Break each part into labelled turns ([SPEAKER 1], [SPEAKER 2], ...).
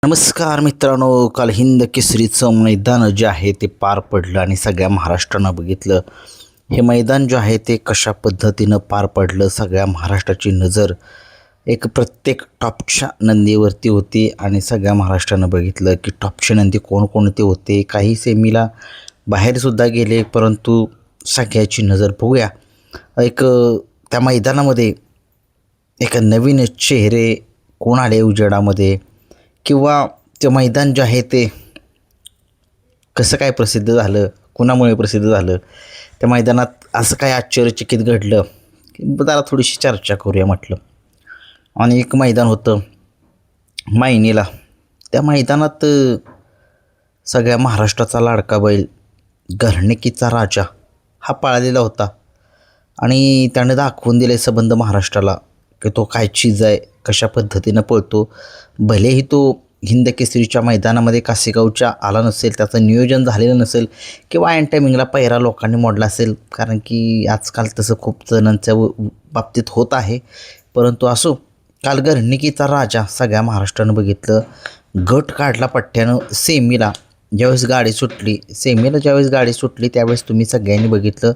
[SPEAKER 1] नमस्कार मित्रांनो, काल हिंद केसरीचं मैदान जे आहे ते पार पडलं आणि सगळ्या महाराष्ट्रानं बघितलं. हे मैदान जे आहे ते कशा पद्धतीनं पार पडलं, सगळ्या महाराष्ट्राची नजर एक प्रत्येक टॉपच्या नंदीवरती होती आणि सगळ्या महाराष्ट्रानं बघितलं की टॉपचे नंदी कोणकोणते होते. काही सेमीला बाहेरसुद्धा गेले, परंतु सगळ्याची नजर बघूया. त्या मैदानामध्ये एक नवीन चेहरे कोण आले उजेडामध्ये, किंवा ते मैदान जे आहे ते कसं काय प्रसिद्ध झालं, कुणामुळे प्रसिद्ध झालं, त्या मैदानात असं काय आश्चर्यचकित घडलं की जरा थोडीशी चर्चा करूया म्हटलं. आणि एक मैदान होतं मायनीला. त्या मैदानात सगळ्या महाराष्ट्राचा लाडका बैल घरणिकीचा राजा हा पळालेला होता आणि त्याने दाखवून दिले संबंध महाराष्ट्राला की तो काय चीज आहे, कशा पद्धतीनं पळतो. भलेही तो हिंद केसरीच्या मैदानामध्ये कासेगावच्या आला नसेल, त्याचं नियोजन झालेलं नसेल किंवा ऐन टायमिंगला पहिरा लोकांनी मोडला असेल, कारण की आजकाल तसं खूप जणांच्या बाबतीत होत आहे. परंतु असो, काल घरणिकीचा राजा सगळ्या महाराष्ट्रानं बघितलं. गट काढला पट्ट्यानं सेमीला. ज्यावेळेस गाडी सुटली त्यावेळेस तुम्ही सगळ्यांनी बघितलं.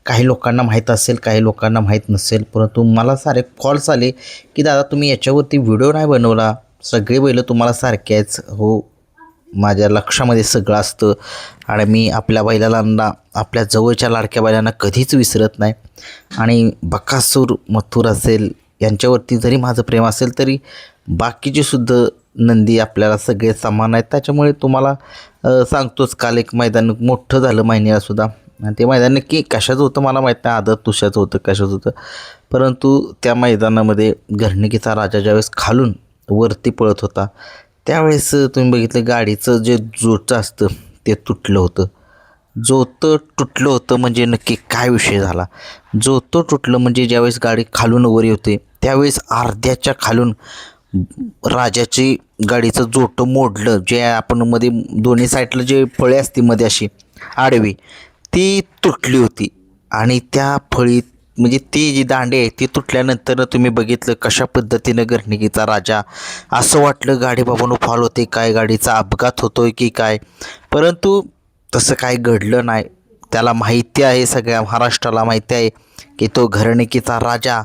[SPEAKER 1] काही लोकांना माहीत असेल, काही लोकांना माहीत नसेल, परंतु मला सारे कॉल्स आले की दादा तुम्ही याच्यावरती व्हिडिओ नाही बनवला, सगळे बैलं तुम्हाला सारखे आहेत. हो, माझ्या लक्षामध्ये सगळं असतं आणि मी आपल्या बैलांना, आपल्या जवळच्या लाडक्या बैलांना कधीच विसरत नाही. आणि बकासूर, मथुर असेल, यांच्यावरती जरी माझं प्रेम असेल तरी बाकीचे सुद्धा नंदी आपल्याला सगळे समान आहेत. त्याच्यामुळे तुम्हाला सांगतोच, काल एक मैदान मोठं झालं मायनीला सुद्धा. आणि ते मैदान नक्की कशाचं होतं मला माहीत नाही, आदत तुषाचं होतं कशाचं होतं, परंतु त्या मैदानामध्ये घरणिकीचा राजा ज्यावेळेस खालून वरती पळत होता त्यावेळेस तुम्ही बघितलं गाडीचं जे जोचं असतं ते तुटलं होतं. जोतं तुटलं होतं म्हणजे नक्की काय विषय झाला. जोतं तुटलं म्हणजे ज्यावेळेस गाडी खालून वरी होते त्यावेळेस अर्ध्याच्या खालून राजाची गाडीचं जोटं मोडलं. जे आपण मध्ये दोन्ही साईडला जे फळे असते मध्ये अशी आडवी, ती तुटली होती. आणि त्या फळीत म्हणजे ती जी दांडी आहे ती तुटल्यानंतर तुम्ही बघितलं कशा पद्धतीनं घरणिकीचा राजा, असं वाटलं गाडी बाबांनो फॉल होते काय, गाडीचा अपघात होतोय की काय, परंतु तसं काय घडलं नाही. त्याला माहिती आहे, सगळ्या महाराष्ट्राला माहिती आहे की तो घरणिकीचा राजा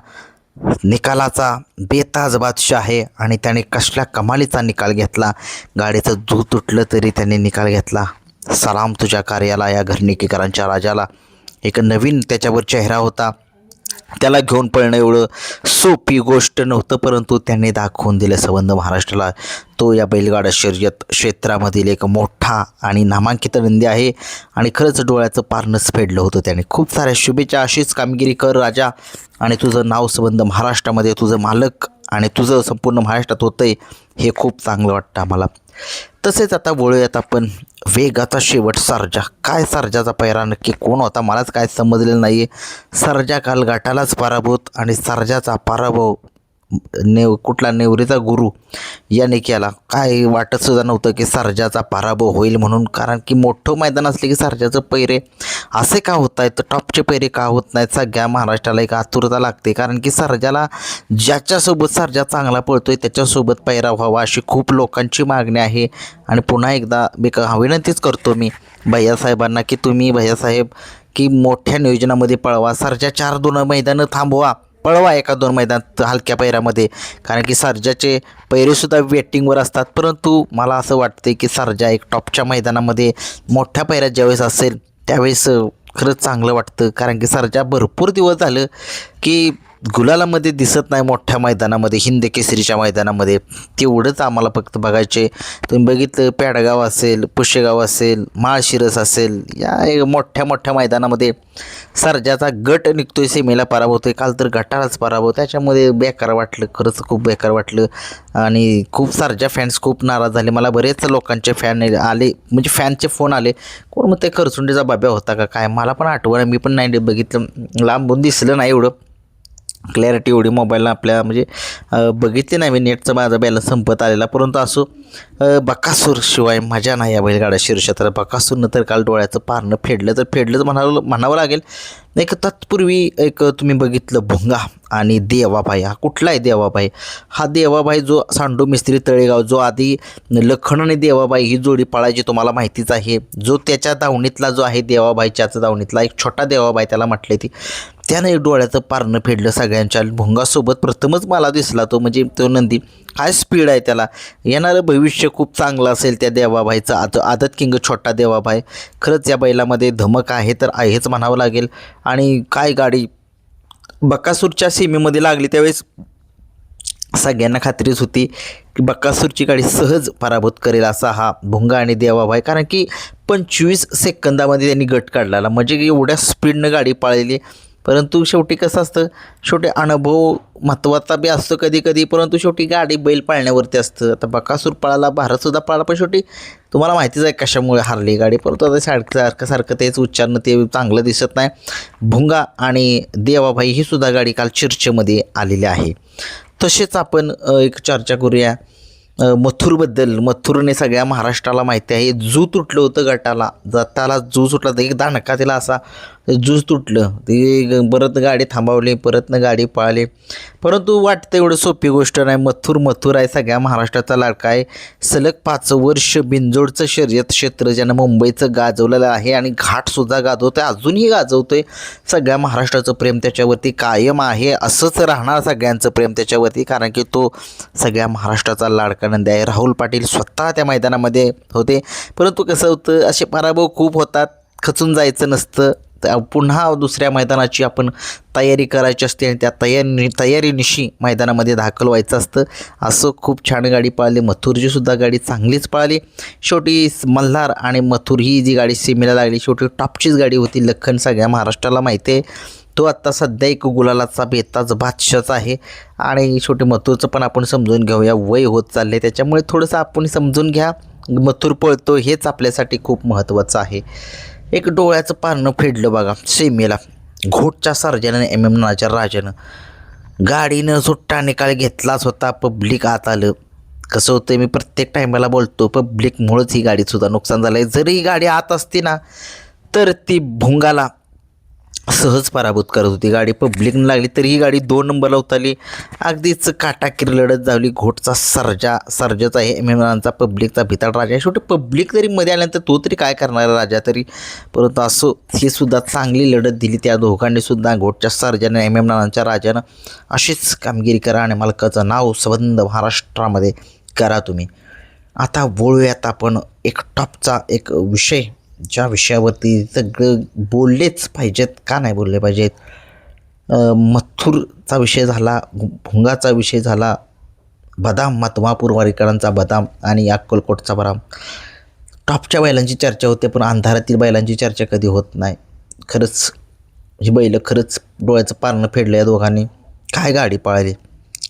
[SPEAKER 1] निकालाचा बेताज बादशाह आहे आणि त्याने कसल्या कमालीचा निकाल घेतला. गाडीचं दूध तुटलं तरी त्याने निकाल घेतला. सलाम तुझ्या कार्याला, या घरणिकीकरांच्या राजाला. एक नवीन त्याच्यावर चेहरा होता. त्याला घेऊन पळणं एवढं सोपी गोष्ट नव्हतं, परंतु त्याने दाखवून दिलं संबंध महाराष्ट्राला. तो या बैलगाडा शर्यत क्षेत्रामधील एक मोठा आणि नामांकित नंदी आहे आणि खरंच डोळ्याचं पारणंच फेडलं होतं त्याने. खूप साऱ्या शुभेच्छा. अशीच कामगिरी कर राजा, आणि तुझं नाव संबंध महाराष्ट्रामध्ये, तुझं मालक आणि तुझं संपूर्ण महाराष्ट्रात होतं आहे, हे खूप चांगलं वाटतं आम्हाला. तसेच आता बोलूयात आपण वेगाचा शेवट सर्जा. काय सर्जाचा पैरा नक्की कोण होता मलाच काय समजलेलं नाही आहे. सर्जा काल गटालाच पराभूत आणि सर्जाचा पराभव कुठला नेवरीचा गुरु याने केला. काय वाटत सुद्धा नव्हतं की सर्जाचा पराभव होईल म्हणून, कारण की मोठं मैदान असले की सर्जाचं पैरे असे का होत आहेत, टॉपचे पैरे का होत नाहीत. सगळ्या महाराष्ट्राला एक आतुरता लागते, कारण की सर्जाला ज्याच्यासोबत सर्जा चांगला पळतोय त्याच्यासोबत पैरा व्हावा अशी खूप लोकांची मागणी आहे. आणि पुन्हा एकदा विनंतीच करतो मी भैयासाहेबांना की तुम्ही भैयासाहेब की मोठ्या नियोजनामध्ये पळवा. सर्जा 4-2 मैदानं थांबवा, पळवा 1-2 मैदानात हलक्या पैऱ्यामध्ये, कारण की सर्जाचे पैरेसुद्धा वेटिंगवर असतात. परंतु मला असं वाटते की सर्जा एक टॉपच्या मैदानामध्ये मोठ्या पैऱ्यात ज्यावेळेस असेल त्यावेळेस खरंच चांगलं वाटतं, कारण की सर्जा भरपूर दिवस झालं की गुलालामध्ये दिसत नाही मोठ्या मैदानामध्ये, हिंद केसरीच्या मैदानामध्ये. तेवढंच आम्हाला फक्त बघायचे. तुम्ही बघितलं पेडगाव असेल, पुशेगाव असेल, माळशिरस असेल, या मोठ्या मैदानामध्ये सर्जाचा गट निघतोय, सेमीला पराभव होतोय. काल तर गटालाच पराभव, त्याच्यामध्ये बेकार वाटलं, खरंच खूप बेकार वाटलं. आणि खूप सर्जा फॅन्स खूप नाराज झाले. मला बरेच लोकांचे फॅन आले, म्हणजे फॅनचे फोन आले, कोण मग ते खरसुंडीचा बाब्या होता का काय, मला पण आठवण, मी पण नाही बघितलं, लांबून दिसलं नाही एवढं. क्लॅरिटी एवढी मोबाईलला आपल्या म्हणजे बघितली नाही मी, नेटचा माझा बॅलन्स संपत आलेला. परंतु असो, बकासूर शिवाय मजा नाही या बैलगाडा शिरशात. बकासूरनं तर काल डोळ्याचं पारणं फेडलं तर फेडलंच म्हणावं लागेल. एक तत्पूर्वी एक तुम्ही बघितलं भुंगा आणि देवाबाई. हा कुठला आहे देवाबाई? हा देवाबाई जो सांडू मिस्त्री तळेगाव, जो आधी लखन आणि देवाबाई ही जोडी पळायची तुम्हाला माहितीच आहे. जो त्याच्या दावणीतला जो आहे देवाबाईच्याच दावणीतला एक छोटा देवाबाई त्याला म्हटले ती, त्यानं एक डोळ्याचं पारणं फेडलं सगळ्यांच्या. भुंगासोबत प्रथमच मला दिसला तो, म्हणजे तो नंदी. काय स्पीड आहे त्याला, येणारं भविष्य खूप चांगलं असेल त्या देवाबाईचं. आदत किंग छोटा देवाबाई. खरंच या बैलामध्ये धमक आहे तर आहेच म्हणावं लागेल. आणि काय गाडी बकासूरच्या सीमेमध्ये लागली त्यावेळेस सगळ्यांना खात्रीच होती की बकासूरची गाडी सहज पराभूत करेल असा हा भुंगा आणि देवाबाई. कारण की 25 सेकंदामध्ये त्यांनी गट काढलेला, म्हणजे एवढ्या स्पीडनं गाडी पळालेली. परंतु शेवटी कसं असतं, शेवटी अनुभव महत्त्वाचा बी असतो कधी कधी, परंतु शेवटी गाडी बैल पाळण्यावरती असतं. आता बकासूर पळाला, भारतसुद्धा पळाला, पण शेवटी तुम्हाला माहितीच आहे कशामुळे हारली गाडी. परंतु आता सारखं तेच उच्चारणं ते चांगलं दिसत नाही. भुंगा आणि देवाबाई ही सुद्धा गाडी काल चर्चेमध्ये आलेली आहे. तसेच आपण एक चर्चा करूया मथुरबद्दल. मथुरने सगळ्या महाराष्ट्राला माहिती आहे, जू तुटलं होतं गटाला, जाताला जू सुटला तर एक दाणका तिला असा जूज तुटलं. ती परत गाडी थांबवली, परतनं गाडी पळाली. परंतु वाटतं एवढं सोपी गोष्ट नाही. मथुर आहे, सगळ्या महाराष्ट्राचा लाडका आहे. सलग 5 वर्ष बिनजोडचं शर्यत क्षेत्र ज्यानं मुंबईचं गाजवलेलं आहे आणि घाटसुद्धा गाजवतो आहे, अजूनही गाजवतो आहे. सगळ्या महाराष्ट्राचं प्रेम त्याच्यावरती कायम आहे, असंच राहणार सगळ्यांचं प्रेम त्याच्यावरती, कारण की तो सगळ्या महाराष्ट्राचा लाडका नंदी आहे. राहुल पाटील स्वतः त्या मैदानामध्ये होते. परंतु कसं होतं, असे पराभव खूप होतात, खचून जायचं नसतं. पुन्हा दुसऱ्या मैदानाची आपण तयारी करायची असते आणि त्या तयारीनिशी मैदानामध्ये दाखल व्हायचं असतं. असं खूप छान गाडी पळाली. मथुरची सुद्धा गाडी चांगलीच पळाली. शेवटी मल्हार आणि मथुर ही जी गाडी सीमेला लागली, शेवटी टॉपचीच गाडी होती. लखन सगळ्या महाराष्ट्राला माहिती आहे, तो आत्ता सध्या एक गुलालाचा बेताज बादशाहच आहे. आणि शेवटी मथुरचं पण आपण समजून घेऊया, वय होत चालले त्याच्यामुळे थोडंसं आपण समजून घ्या. मथुर पळतो हेच आपल्यासाठी खूप महत्त्वाचं आहे. एक डोळ्याचं पारणं फेडलं बघा सीमेला. घोटच्या सर्जनाने नाच्या राजानं गाडीनं सुट्टा निकाल घेतलाच होता. पब्लिक आत आलं. कसं होतं, मी प्रत्येक टायमाला बोलतो, पब्लिकमुळंच ही गाडीसुद्धा नुकसान झालं आहे. जरी ही गाडी आत असती ना तर ती भुंगाला सहज पराभूत करत होती. गाडी पब्लिकनं लागली तरी ही गाडी 2 नंबरला उतरली. अगदीच काटाकीर लढत झाली. घोटचा सर्जाचा आहे, नाचा पब्लिकचा भिताड राजा. शेवटी पब्लिक तरी मध्ये आल्यानंतर तो तरी काय करणार राजा तरी. परंतु असं ही सुद्धा चांगली लढत दिली त्या दोघांनी सुद्धा. घोटच्या सर्जाने नानांच्या राजानं अशीच कामगिरी करा आणि मालकाचं नाव संबंध महाराष्ट्रामध्ये करा तुम्ही. आता बोलूयात आपण एक टॉपचा एक विषय, ज्या विषयावरती सगळं बोललेच पाहिजेत, का नाही बोलले पाहिजेत. मथुरचा विषय झाला, भुंगाचा विषय झाला, बदाम मातमापूर वारीकरांचा बदाम आणि अक्कलकोटचा बदाम. टॉपच्या बैलांची चर्चा होते, पण अंधारातील बैलांची चर्चा कधी होत नाही. खरंच ही बैलं खरंच डोळ्याचं पारणं फेडलं या दोघांनी. काय गाडी पळाली,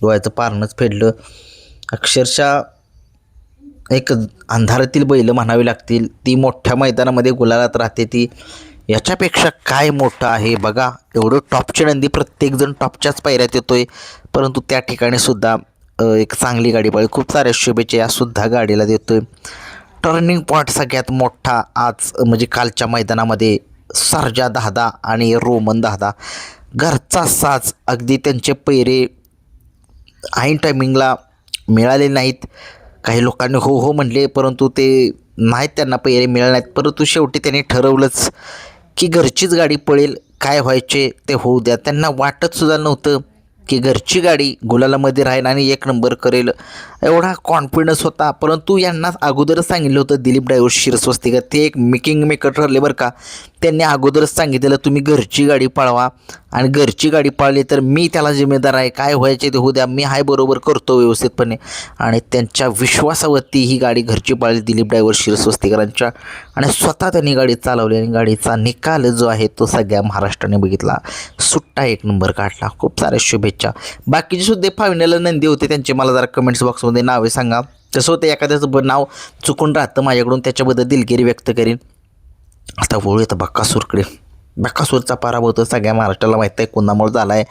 [SPEAKER 1] डोळ्याचं पारणंच फेडलं अक्षरशः. एक अंधारातील बैलं म्हणावी लागतील. ती मोठ्या मैदानामध्ये गुलालात राहते ती, याच्यापेक्षा काय मोठं आहे बघा. एवढं टॉपची नंदी, प्रत्येकजण टॉपच्याच पायऱ्यात येतोय, परंतु त्या ठिकाणी सुद्धा एक चांगली गाडी पळली. खूप साऱ्या शुभेच्छा यासुद्धा गाडीला देतोय. टर्निंग पॉईंट सगळ्यात मोठा आज म्हणजे कालच्या मैदानामध्ये सर्जा 10 आणि रोमन 10. घरचा साज. अगदी त्यांचे पैरे ऐन टायमिंगला मिळाले नाहीत. काही लोकांनी हो हो म्हणले, परंतु ते नाहीत, त्यांना पैरे मिळाले नाहीत. परंतु शेवटी त्यांनी ठरवलंच की घरचीच गाडी पळेल, काय व्हायचे ते होऊ द्या. त्यांना वाटतसुद्धा नव्हतं की घरची गाडी गुलालामध्ये राहील आणि 1 नंबर करेल, एवढा कॉन्फिडन्स होता. परंतु यांना अगोदरच सांगितलं होतं दिलीप ड्रायव्हर शिरस्वस्तिकर, ते एक मेकिंग मेकर ठरले बरं का. त्यांनी अगोदरच सांगितलेलं तुम्ही घरची गाडी पळवा आणि घरची गाडी पळली तर मी त्याला जिम्मेदार आहे, काय व्हायचे ते होऊ द्या, मी हाय बरोबर करतो व्यवस्थितपणे. आणि त्यांच्या विश्वासावरती ही गाडी घरची पळली दिलीप ड्रायव्हर शिरस्वस्तिकरांच्या, आणि स्वतः त्यांनी गाडी चालवली आणि गाडीचा निकाल जो आहे तो सगळ्या महाराष्ट्राने बघितला. सुट्टा 1 नंबर काढला. खूप साऱ्या शुभेच्छा. बाकीचे सुद्धा फायनल नंदी होते त्यांचे मला जरा कमेंट्स बॉक्समध्ये नावे सांगा. तसं होतं एखाद्याचं नाव चुकून राहतं माझ्याकडून, त्याच्याबद्दल दिलगिरी व्यक्त करीन. आता बोलूया तर बकासूरकडे. बकासूरचा पराभव तर सगळ्या महाराष्ट्राला माहीत आहे कोणामुळे झाला आहे.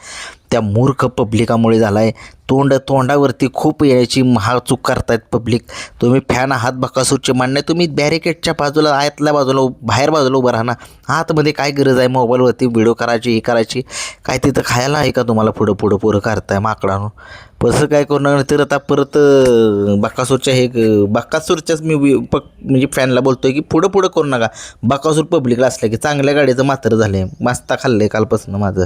[SPEAKER 1] त्या मूर्ख पब्लिकामुळे झाला आहे. तोंडावरती खूप याची चूक करतायत पब्लिक. तुम्ही फॅन आहात बकासूरचे मान्य, तुम्ही बॅरिकेडच्या बाजूला आतल्या बाजूला बाहेर बाजूला उभं राहा ना. आतमध्ये काय गरज आहे मोबाईलवरती व्हिडिओ करायची, हे करायची काय? तिथं खायला आहे का तुम्हाला? पुढं करताय माकडानं. तसं काय करू तर आता परत बकासूरच्या बकासूरच्याच मी म्हणजे फॅनला बोलतोय की पुढं करू नका. बकासूर पब्लिकला असलं की चांगल्या गाडीचं मात्र झालं आहे. मस्त खाल्लं आहे कालपासून माझं.